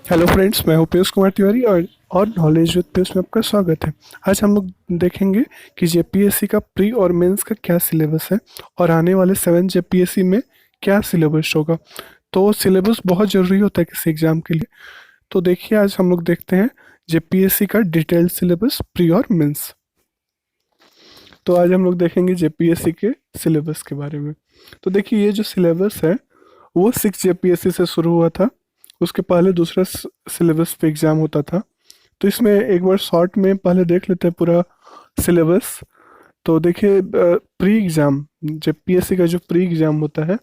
Hello friends, मैं हूं पीयूष कुमार तिवारी और नॉलेज विद पीयूष में आपका स्वागत है। आज हम लोग देखेंगे कि जेपीएससी का प्री और मेंस का क्या सिलेबस है और आने वाले 7 जेपीएससी में क्या सिलेबस होगा। तो सिलेबस बहुत ज़रूरी होता है किसी एग्ज़ाम के लिए। तो देखिए, आज हम लोग देखते हैं जेपीएससी का डिटेल्ड सिलेबस प्री और मेंस। तो आज हम लोग देखेंगे जेपीएससी के सिलेबस के बारे में। तो देखिए, ये जो सिलेबस है वो 6 जेपीएससी से शुरू हुआ था। उसके पहले दूसरा सिलेबस पे एग्ज़ाम होता था। तो इसमें एक बार शॉर्ट में पहले देख लेते हैं पूरा सिलेबस। तो देखिए, प्री एग्ज़ाम, जेपीएससी का जो प्री एग्ज़ाम होता है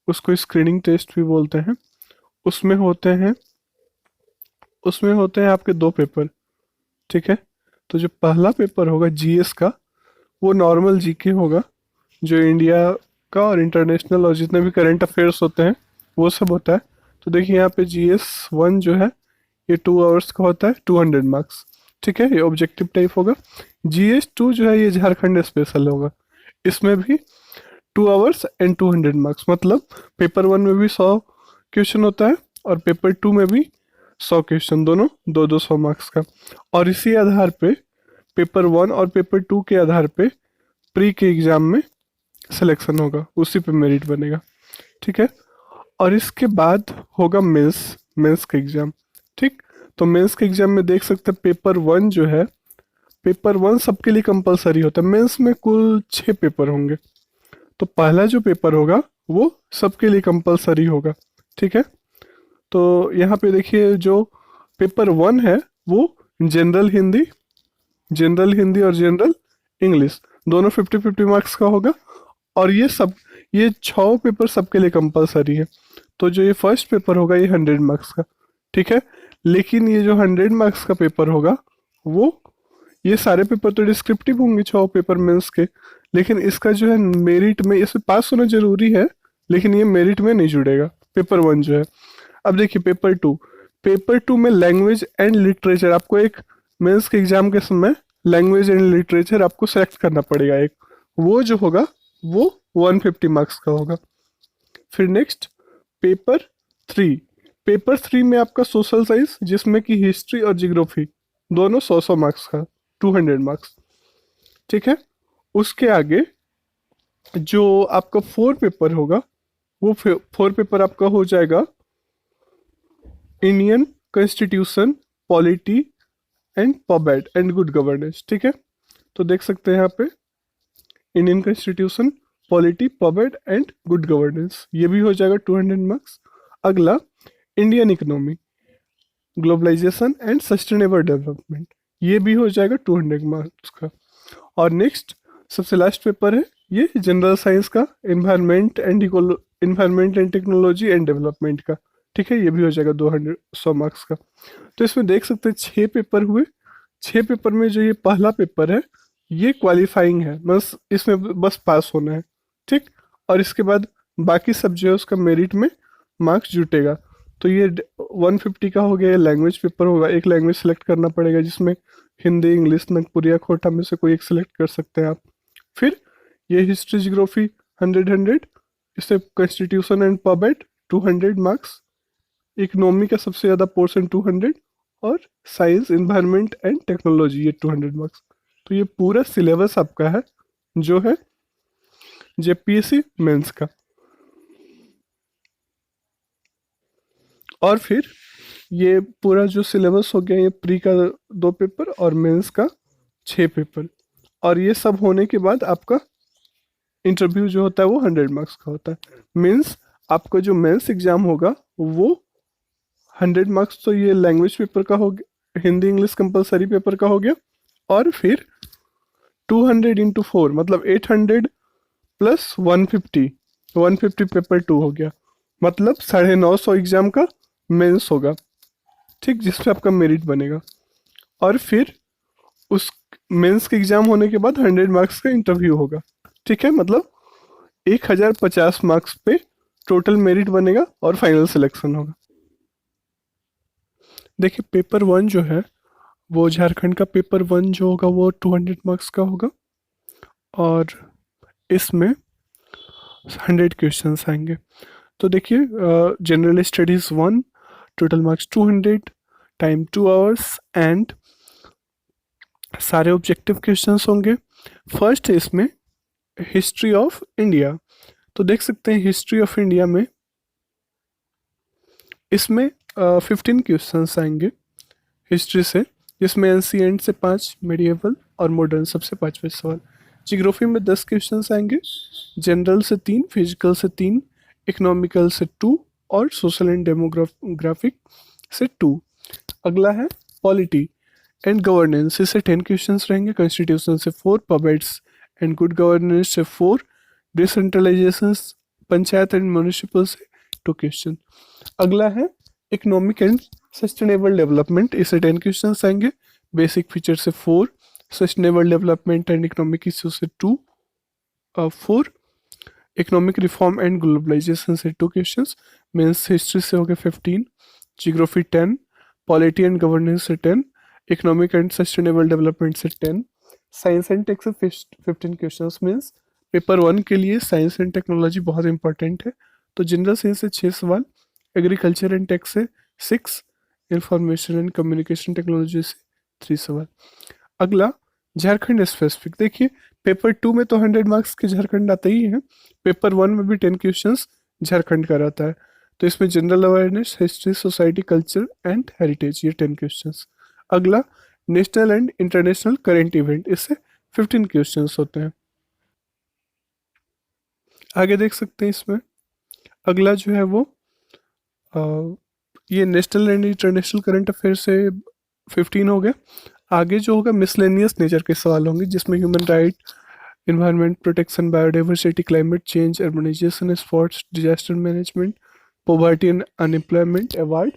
उसको स्क्रीनिंग टेस्ट भी बोलते हैं। उसमें होते हैं उसमें होते हैं आपके दो पेपर। ठीक है। तो जो पहला पेपर होगा जीएस का, वो नॉर्मल जीके होगा, जो इंडिया का और इंटरनेशनल और जितने भी करंट अफेयर्स होते हैं वो सब होता है। तो देखिए, यहाँ पे GS1 जो है ये 2 आवर्स का होता है, 200 मार्क्स। ठीक है, ये ऑब्जेक्टिव टाइप होगा। GS2 जो है ये झारखंड स्पेशल होगा। इसमें भी 2 आवर्स एंड 200 मार्क्स, मतलब पेपर 1 में भी 100 क्वेश्चन होता है और पेपर 2 में भी 100 क्वेश्चन, दोनों 200 मार्क्स का। और इसी आधार पे पेपर 1 और पेपर 2 के आधार पे प्री के एग्जाम में सिलेक्शन होगा, उसी पे मेरिट बनेगा। ठीक है। और इसके बाद होगा मेंस मेंस का एग्जाम। ठीक। तो मेंस के एग्जाम में देख सकते हैं पेपर 1 जो है, पेपर 1 सबके लिए कंपलसरी होता है। मेंस में कुल 6 पेपर होंगे। तो पहला जो पेपर होगा वो सबके लिए कंपलसरी होगा। ठीक है। तो यहाँ पे देखिए, जो पेपर 1 है वो जनरल हिंदी जनरल हिंदी और जनरल इंग्लिश दोनों 50-50 मार्क्स का होगा। और ये 6 पेपर सबके लिए कंपलसरी है। तो जो ये फर्स्ट पेपर होगा ये 100 मार्क्स का। ठीक है। लेकिन ये जो 100 मार्क्स का पेपर होगा वो, ये सारे पेपर तो डिस्क्रिप्टिव होंगे 6 पेपर मेंस के, लेकिन इसका जो है मेरिट में, इसमें पास होना जरूरी है लेकिन ये मेरिट में नहीं जुड़ेगा, पेपर 1 जो है। अब देखिए पेपर 2 में लैंग्वेज एंड लिटरेचर, आपको एक मेंस के एग्जाम के समय लैंग्वेज एंड लिटरेचर आपको सेलेक्ट करना पड़ेगा एक। वो जो होगा वो 150 मार्क्स का होगा। फिर नेक्स्ट पेपर 3। पेपर 3 में आपका सोशल साइंस, जिसमें कि हिस्ट्री और जियोग्राफी दोनों 100-100 मार्क्स का, 200 मार्क्स। ठीक है। उसके आगे जो आपका 4 पेपर होगा वो 4 पेपर आपका हो जाएगा Indian constitution, polity and probity and good governance. ठीक है। तो देख सकते हैं यहाँ पे Indian constitution, polity, probity and good governance, ये भी हो जाएगा 200 मार्क्स। अगला Indian economy, globalisation and sustainable development, ये भी हो जाएगा 200 मार्क्स का। और नेक्स्ट सबसे लास्ट पेपर है ये जनरल साइंस का, environment and technology and development का। ठीक है, ये भी हो जाएगा 100 मार्क्स का। तो इसमें देख सकते हैं 6 पेपर हुए। 6 पेपर में जो ये पहला पेपर है ये क्वालिफाइंग है, बस इसमें बस पास होना है। ठीक। और इसके बाद बाकी सब जो है उसका मेरिट में मार्क्स जुटेगा। तो ये 150 का हो गया। लैंग्वेज पेपर होगा, एक लैंग्वेज सेलेक्ट करना पड़ेगा, जिसमें हिंदी, इंग्लिश, नागपुरी या खोटा में से कोई एक सिलेक्ट कर सकते हैं आप। फिर ये हिस्ट्री, जियोग्राफी 100-100, इससे कॉन्स्टिट्यूशन एंड पॉबेट 200 मार्क्स, इकोनॉमी का सबसे ज़्यादा पोर्शन 200, और साइंस, इन्वायरमेंट एंड टेक्नोलॉजी ये 200 मार्क्स। तो ये पूरा सिलेबस आपका है जो है जेपीएससी मेंस का। और फिर ये पूरा जो सिलेबस हो गया, ये प्री का 2 पेपर और मेंस का 6 पेपर। और ये सब होने के बाद आपका इंटरव्यू जो होता है वो 100 मार्क्स का होता है। मीन्स आपका जो मेंस एग्जाम होगा वो 100 मार्क्स, तो ये लैंग्वेज पेपर का हो गया, हिंदी इंग्लिश कंपलसरी पेपर का हो गया। और फिर 200 × 4 मतलब 800 प्लस 150, 150 पेपर 2 हो गया, मतलब 950 एग्जाम का मेंस होगा। ठीक, जिसपे आपका मेरिट बनेगा। और फिर उस मेंस के एग्जाम होने के बाद 100 मार्क्स का इंटरव्यू होगा। ठीक है, मतलब 1050 मार्क्स पे टोटल मेरिट बनेगा और फाइनल सिलेक्शन होगा। देखिए, पेपर 1 जो है वो झारखंड का पेपर 1 जो होगा वो 200 मार्क्स का होगा। और इसमें 100 क्वेश्चंस आएंगे। तो देखिए, general studies 1 total marks 200, time 2 hours and सारे ऑब्जेक्टिव क्वेश्चंस होंगे। फर्स्ट है इसमें हिस्ट्री ऑफ इंडिया। तो देख सकते हैं हिस्ट्री ऑफ इंडिया में इसमें 15 क्वेश्चंस आएंगे हिस्ट्री से, जिसमें एंशिएंट से 5, मेडिएवल और मॉडर्न सबसे 5 सवाल। जियोग्राफी में 10 क्वेश्चंस आएंगे, जनरल से 3, फिजिकल से 3, इकोनॉमिकल से 2 और सोशल एंड डेमोग्राफिक से 2। अगला है पॉलिटी एंड गवर्नेंस, इससे 10 क्वेश्चंस रहेंगे, कॉन्स्टिट्यूशन से 4, पब्लिक्स एंड गुड गवर्नेंस से 4, डिसेंट्रलाइजेशन पंचायत एंड म्यूनिसिपल से 2 क्वेश्चन। अगला है इकोनॉमिक एंड सस्टेनेबल डेवलपमेंट, इससे 10 क्वेश्चंस आएंगे, बेसिक फीचर से 4, sustainable development and economic issue से 2 4, इकोनॉमिक रिफॉर्म एंड ग्लोबलाइजेशन से 2 क्वेश्चंस। मेंस हिस्ट्री से हो गए 15, जियोग्राफी 10, पॉलिटी एंड गवर्नेंस से 10, इकोनॉमिक एंड सस्टेनेबल डेवलपमेंट से 10, साइंस एंड टेक से 15 क्वेश्चंस। मीन्स पेपर 1 के लिए साइंस एंड टेक्नोलॉजी बहुत इंपॉर्टेंट है। तो जनरल साइंस से 6 सवाल, एग्रीकल्चर एंड टेक से 6, इंफॉर्मेशन एंड कम्युनिकेशन टेक्नोलॉजी से 3 सवाल। अगला झारखंड स्पेसिफिक, देखिए पेपर 2 में तो 100 मार्क्स के झारखंड आता ही है, पेपर 1 में भी 10 क्वेश्चंस झारखंड का रहता है। तो इसमें general awareness, history, society, culture and heritage, ये 10 क्वेश्चंस। अगला national and international current event, इससे 15 क्वेश्चंस होते हैं। आगे देख सकते हैं इसमें अगला जो है वो ये national and international current affair से 15 हो गया। आगे जो होगा मिसलेनियस नेचर के सवाल होंगे, जिसमें human right, environment protection, biodiversity, climate change, urbanisation, sports, disaster management, poverty and unemployment award,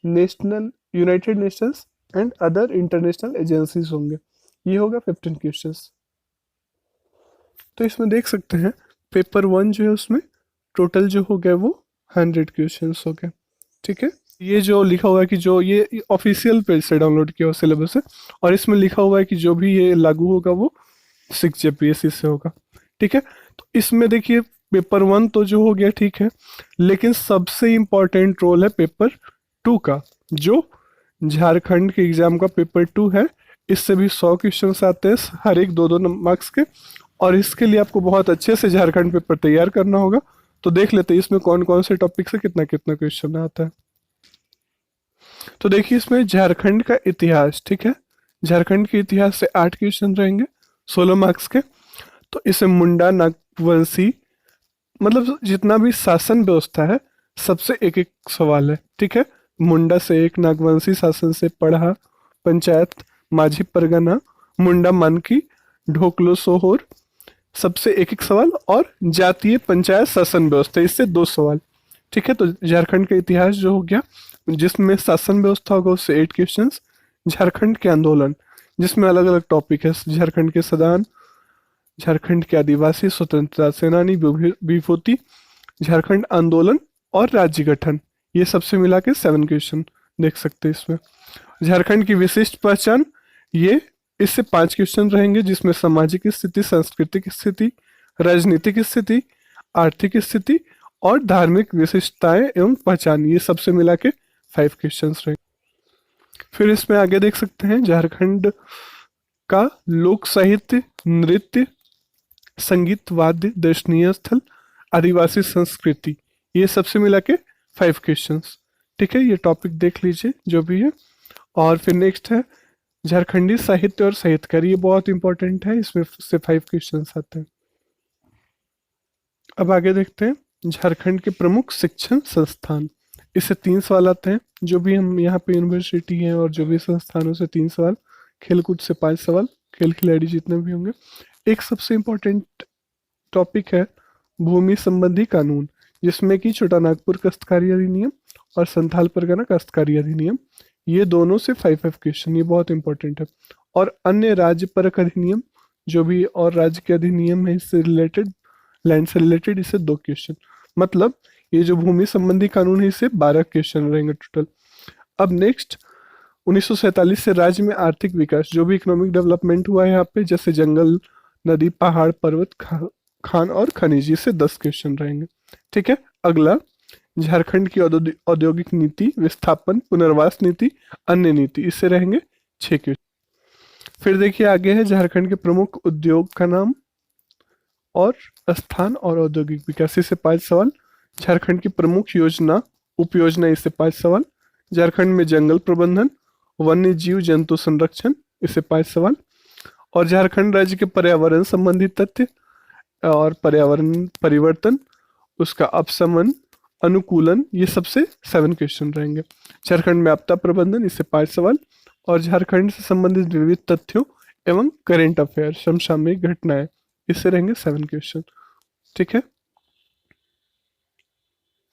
national united nations and other international agencies होंगे। ये होगा 15 क्वेश्चंस। तो इसमें देख सकते हैं पेपर 1 जो है उसमें टोटल जो हो गया वो 100 क्वेश्चंस हो गए। ठीक है, ये जो लिखा हुआ है कि जो ये ऑफिशियल पेज से डाउनलोड किया हुआ सिलेबस है, और इसमें लिखा हुआ है कि जो भी ये लागू होगा वो 6 जेपीएससी से होगा। ठीक है, तो इसमें देखिए पेपर 1 तो जो हो गया ठीक है, लेकिन सबसे इम्पोर्टेंट रोल है पेपर 2 का, जो झारखंड के एग्जाम का पेपर 2 है। इससे भी 100 क्वेश्चन आते हैं, हर एक 2-2 मार्क्स के, और इसके लिए आपको बहुत अच्छे से झारखंड पेपर तैयार करना होगा। तो देख लेते हैं इसमें कौन कौन से टॉपिक से कितना कितना क्वेश्चन आता है। तो देखिए इसमें झारखंड का इतिहास, ठीक है, झारखंड के इतिहास से 8 क्वेश्चन रहेंगे 16 मार्क्स के। तो इसे मुंडा, नागवंशी, मतलब जितना भी शासन व्यवस्था है सबसे एक एक सवाल है। ठीक है, मुंडा से 1, नागवंशी शासन से पढ़ा, पंचायत, माझी परगना, मुंडा मानकी, ढोकलो सोहोर, सबसे एक एक सवाल, और जातीय पंचायत शासन व्यवस्था, इससे 2 सवाल। ठीक है, तो झारखंड का इतिहास जो हो गया, जिसमें शासन व्यवस्था होगा उससे 8 क्वेश्चंस। झारखंड के आंदोलन, जिसमें अलग अलग टॉपिक है, झारखंड के सदान, झारखंड के आदिवासी स्वतंत्रता सेनानी, विभूति, झारखंड आंदोलन और राज्य गठन, ये सबसे मिला के 7 क्वेश्चन देख सकते हैं इसमें। झारखंड की विशिष्ट पहचान, ये इससे 5 क्वेश्चन रहेंगे, जिसमें सामाजिक स्थिति, सांस्कृतिक स्थिति, राजनीतिक स्थिति, आर्थिक स्थिति और धार्मिक विशिष्टताएं एवं पहचान, ये सबसे मिला के 5 क्वेश्चन रहेंगे। फिर इसमें आगे देख सकते हैं झारखंड का लोक साहित्य, नृत्य, संगीत, वाद्य, दर्शनीय स्थल, आदिवासी संस्कृति, ये सबसे मिला के 5 क्वेश्चंस। ठीक है, ये टॉपिक देख लीजिए जो भी है। और फिर नेक्स्ट है झारखंडी साहित्य और साहित्यकार, ये बहुत इंपॉर्टेंट है, इसमें से 5 क्वेश्चंस आते हैं। अब आगे देखते हैं झारखंड के प्रमुख शिक्षण संस्थान, इससे 3 सवाल आते हैं। जो भी हम यहाँ पे यूनिवर्सिटी है और जो भी संस्थानों से 3 सवाल, खेलकूद से 5 सवाल, खेल खिलाड़ी जितने भी होंगे। एक सबसे इम्पोर्टेंट टॉपिक है भूमि संबंधी कानून, जिसमें कि छोटा नागपुर काश्तकारी अधिनियम और संथाल परगना काश्तकारी अधिनियम, ये दोनों से 5 क्वेश्चन, ये बहुत इंपॉर्टेंट है। और अन्य राज्य परक अधिनियम, जो भी और राज्य के अधिनियम है इससे रिलेटेड, लैंड से रिलेटेड, इससे 2 क्वेश्चन। मतलब ये जो भूमि संबंधी कानून है इससे 12 क्वेश्चन रहेंगे टोटल। अब नेक्स्ट 1947 से राज्य में आर्थिक विकास, जो भी इकोनॉमिक डेवलपमेंट हुआ है यहाँ पे, जैसे जंगल, नदी, पहाड़, पर्वत, खान और खनिज, इससे 10 क्वेश्चन रहेंगे। ठीक है, अगला झारखंड की औद्योगिक नीति, विस्थापन, पुनर्वास नीति, अन्य नीति, इससे रहेंगे 6 क्वेश्चन। फिर देखिए आगे है झारखंड के प्रमुख उद्योग का नाम और स्थान और औद्योगिक विकास, इससे 5 सवाल। झारखंड की प्रमुख योजना, उपयोजना, इससे 5 सवाल। झारखंड में जंगल प्रबंधन, वन्य जीव जंतु संरक्षण, इससे 5 सवाल। और झारखंड राज्य के पर्यावरण संबंधी तथ्य और पर्यावरण परिवर्तन, उसका अपशमन, अनुकूलन, ये सबसे 7 क्वेश्चन रहेंगे। झारखंड में आपदा प्रबंधन, इससे 5 सवाल। और झारखंड से संबंधित विविध तथ्यों एवं करेंट अफेयर, समसामयिक घटनाएं, इससे रहेंगे 7 क्वेश्चन। ठीक है,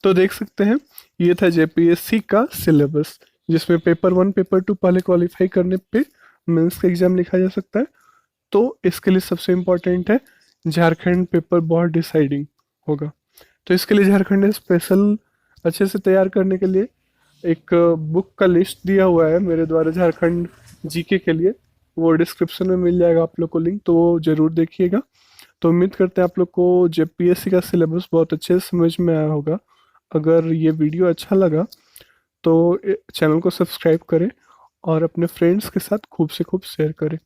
तो देख सकते हैं ये था जेपीएससी का सिलेबस, जिसमें पेपर 1 पेपर 2 पहले क्वालिफाई करने पे मेंस का एग्जाम लिखा जा सकता है। तो इसके लिए सबसे इम्पोर्टेंट है झारखंड पेपर बोर्ड डिसाइडिंग होगा। तो इसके लिए झारखंड ने स्पेशल अच्छे से तैयार करने के लिए एक बुक का लिस्ट दिया हुआ है मेरे द्वारा झारखंड जीके के लिए, वो डिस्क्रिप्शन में मिल जाएगा आप लोग को लिंक, तो वो जरूर देखिएगा। तो उम्मीद करते हैं आप लोग को जेपीएससी का सिलेबस बहुत अच्छे से समझ में आया होगा। अगर ये वीडियो अच्छा लगा तो चैनल को सब्सक्राइब करें और अपने फ्रेंड्स के साथ खूब से खूब शेयर करें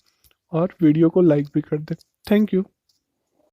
और वीडियो को लाइक भी कर दें। Thank you.